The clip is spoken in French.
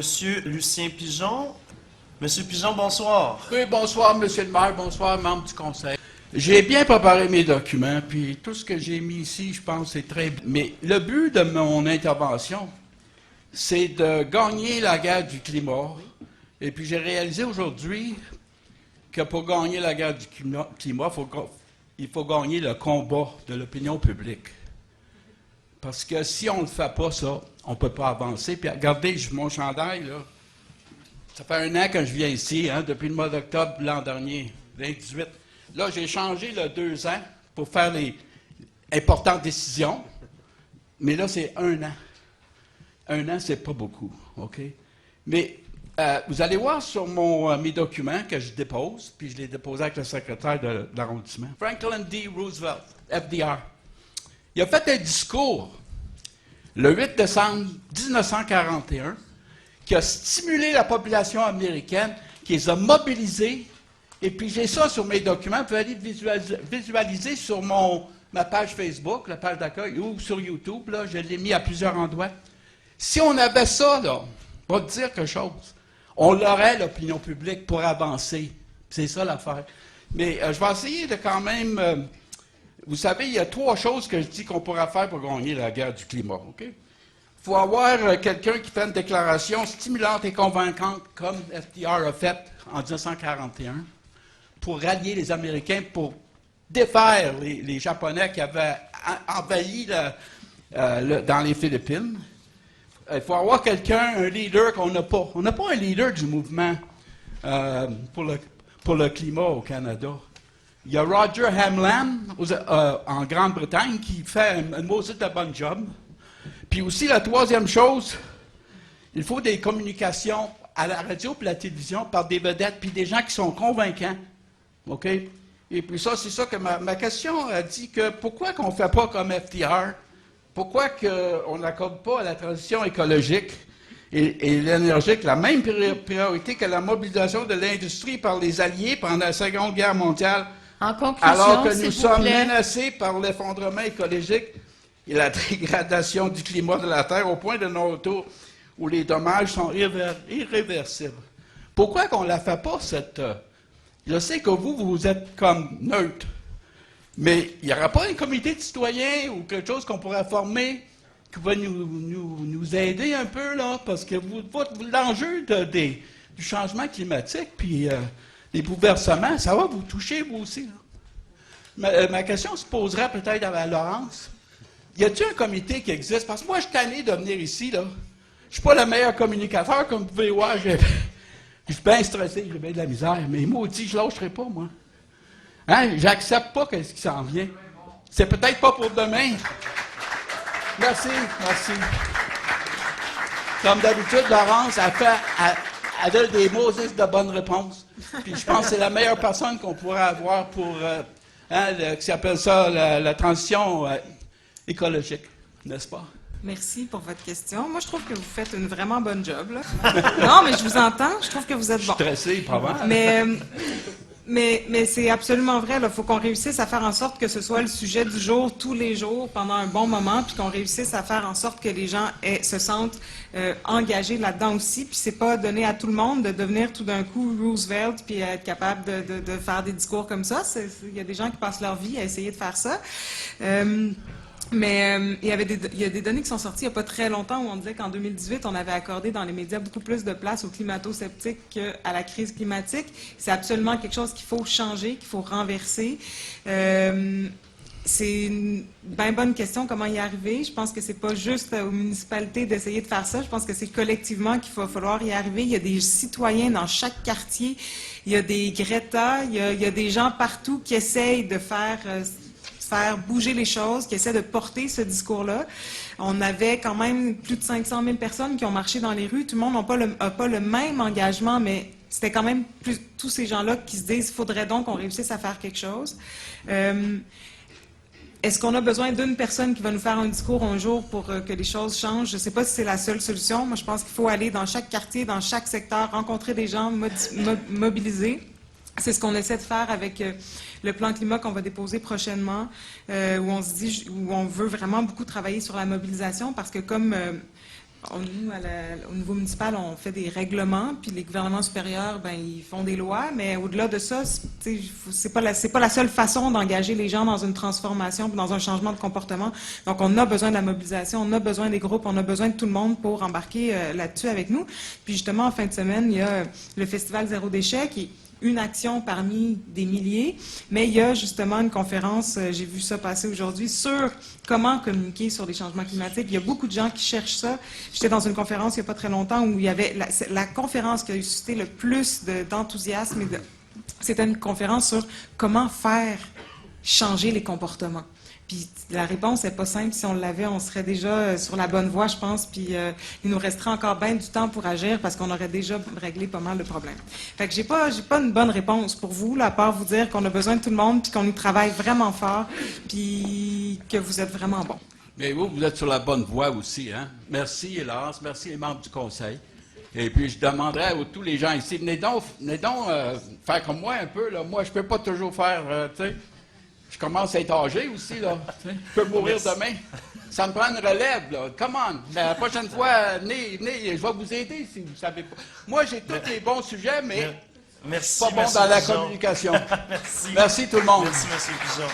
Monsieur Lucien Pigeon. Monsieur Pigeon, bonsoir. Oui, bonsoir, Monsieur le maire, bonsoir, membres du conseil. J'ai bien préparé mes documents, puis tout ce que j'ai mis ici, je pense, c'est très bien. Mais le but de mon intervention, c'est de gagner la guerre du climat. Et puis j'ai réalisé aujourd'hui que pour gagner la guerre du climat, il faut gagner le combat de l'opinion publique. Parce que si on ne fait pas ça, on ne peut pas avancer. Puis regardez, mon chandail, là. Ça fait 1 an que je viens ici, depuis le mois d'octobre l'an dernier, 2018. Là, j'ai changé le 2 ans pour faire les importantes décisions. Mais là, c'est 1 an. 1 an, c'est pas beaucoup, OK? Mais vous allez voir sur mes documents que je dépose, puis je les dépose avec le secrétaire de l'arrondissement. Franklin D. Roosevelt, FDR. Il a fait un discours le 8 décembre 1941 qui a stimulé la population américaine, qui les a mobilisés. Et puis j'ai ça sur mes documents. Vous pouvez aller visualiser sur ma page Facebook, la page d'accueil, ou sur YouTube. Là, je l'ai mis à plusieurs endroits. Si on avait ça, là, on va te dire quelque chose. On l'aurait, l'opinion publique, pour avancer. C'est ça l'affaire. Mais je vais essayer de quand même... vous savez, il y a 3 choses que je dis qu'on pourra faire pour gagner la guerre du climat. OK? Il faut avoir quelqu'un qui fait une déclaration stimulante et convaincante, comme FDR a fait en 1941, pour rallier les Américains, pour défaire les Japonais qui avaient envahi dans les Philippines. Il faut avoir quelqu'un, un leader qu'on n'a pas. On n'a pas un leader du mouvement pour le climat au Canada. Il y a Roger Hamlin en Grande-Bretagne qui fait un maudit de bon job. Puis aussi, la 3e chose, il faut des communications à la radio et la télévision par des vedettes, puis des gens qui sont convaincants. OK? Et puis ça, c'est ça que ma question a dit que pourquoi qu'on ne fait pas comme FDR? Pourquoi qu'on n'accorde pas à la transition écologique et l'énergique la même priorité que la mobilisation de l'industrie par les Alliés pendant la Seconde Guerre mondiale? En conclusion, alors que nous sommes plaît. menacés par l'effondrement écologique et la dégradation du climat de la Terre au point de non-retour où les dommages sont irréversibles. Pourquoi qu'on ne la fait pas, cette... Je sais que vous êtes comme neutre, mais il n'y aura pas un comité de citoyens ou quelque chose qu'on pourrait former qui va nous aider un peu, là, parce que l'enjeu du changement climatique, puis les bouleversements, ça va vous toucher, vous aussi. Là. Ma question se posera peut-être à Laurence. Y a-t-il un comité qui existe? Parce que moi, je suis tanné de venir ici, là. Je suis pas le meilleur communicateur, comme vous pouvez voir. Je suis bien stressé, j'ai bien de la misère. Mais maudit, je lâcherai pas, moi. Hein? J'accepte pas ce qui s'en vient. C'est peut-être pas pour demain. Merci. Comme d'habitude, Laurence, elle donne des mots de bonnes réponses. Puis je pense que c'est la meilleure personne qu'on pourrait avoir pour... qui s'appelle ça la transition écologique, n'est-ce pas? Merci pour votre question. Moi, je trouve que vous faites une vraiment bonne job. Là. Non, mais je vous entends. Je trouve que vous êtes bon. Je suis stressé, pas mal. Mais c'est absolument vrai. Il faut qu'on réussisse à faire en sorte que ce soit le sujet du jour, tous les jours, pendant un bon moment, puis qu'on réussisse à faire en sorte que les gens se sentent engagés là-dedans aussi. Puis c'est pas donné à tout le monde de devenir tout d'un coup Roosevelt puis être capable de faire des discours comme ça. Il y a des gens qui passent leur vie à essayer de faire ça. Mais il y a des données qui sont sorties il n'y a pas très longtemps où on disait qu'en 2018, on avait accordé dans les médias beaucoup plus de place aux climato-sceptiques qu'à la crise climatique. C'est absolument quelque chose qu'il faut changer, qu'il faut renverser. C'est une bien bonne question, comment y arriver. Je pense que c'est pas juste aux municipalités d'essayer de faire ça. Je pense que c'est collectivement qu'il va falloir y arriver. Il y a des citoyens dans chaque quartier. Il y a des Greta. Il y a des gens partout qui essayent de faire bouger les choses, qui essaient de porter ce discours-là. On avait quand même plus de 500 000 personnes qui ont marché dans les rues. Tout le monde n'a pas le même engagement, mais c'était quand même tous ces gens-là qui se disent « il faudrait donc qu'on réussisse à faire quelque chose ». Est-ce qu'on a besoin d'une personne qui va nous faire un discours un jour pour que les choses changent? Je ne sais pas si c'est la seule solution. Moi, je pense qu'il faut aller dans chaque quartier, dans chaque secteur, rencontrer des gens, mobiliser. C'est ce qu'on essaie de faire avec le plan climat qu'on va déposer prochainement, où on veut vraiment beaucoup travailler sur la mobilisation, parce que comme Nous, au niveau municipal, on fait des règlements, puis les gouvernements supérieurs, ben, ils font des lois, mais au-delà de ça, c'est pas la seule façon d'engager les gens dans une transformation, dans un changement de comportement. Donc, on a besoin de la mobilisation, on a besoin des groupes, on a besoin de tout le monde pour embarquer là-dessus avec nous. Puis justement, en fin de semaine, il y a le Festival Zéro Déchet qui est une action parmi des milliers, mais il y a justement une conférence, j'ai vu ça passer aujourd'hui, sur comment communiquer sur les changements climatiques. Il y a beaucoup de gens qui cherchent ça. J'étais dans une conférence il n'y a pas très longtemps où il y avait la conférence qui a suscité le plus d'enthousiasme. C'était une conférence sur comment faire changer les comportements. Puis la réponse n'est pas simple. Si on l'avait, on serait déjà sur la bonne voie, je pense. Puis il nous resterait encore bien du temps pour agir parce qu'on aurait déjà réglé pas mal de problèmes. Fait que j'ai pas une bonne réponse pour vous, là, à part vous dire qu'on a besoin de tout le monde, puis qu'on y travaille vraiment fort, puis que vous êtes vraiment bon. Mais vous êtes sur la bonne voie aussi, hein? Merci, Laurence. Merci les membres du conseil. Et puis, je demanderais à tous les gens ici, venez donc faire comme moi un peu, là. Moi, je peux pas toujours faire, tu sais... Je commence à être âgé aussi, là. Je peux mourir demain. Ça me prend une relève, là. Come on. La prochaine fois, venez, je vais vous aider si vous ne savez pas. Moi, j'ai tous les bons sujets, mais merci, pas bon dans la communication. Merci tout le monde. Merci, M. Pigeon.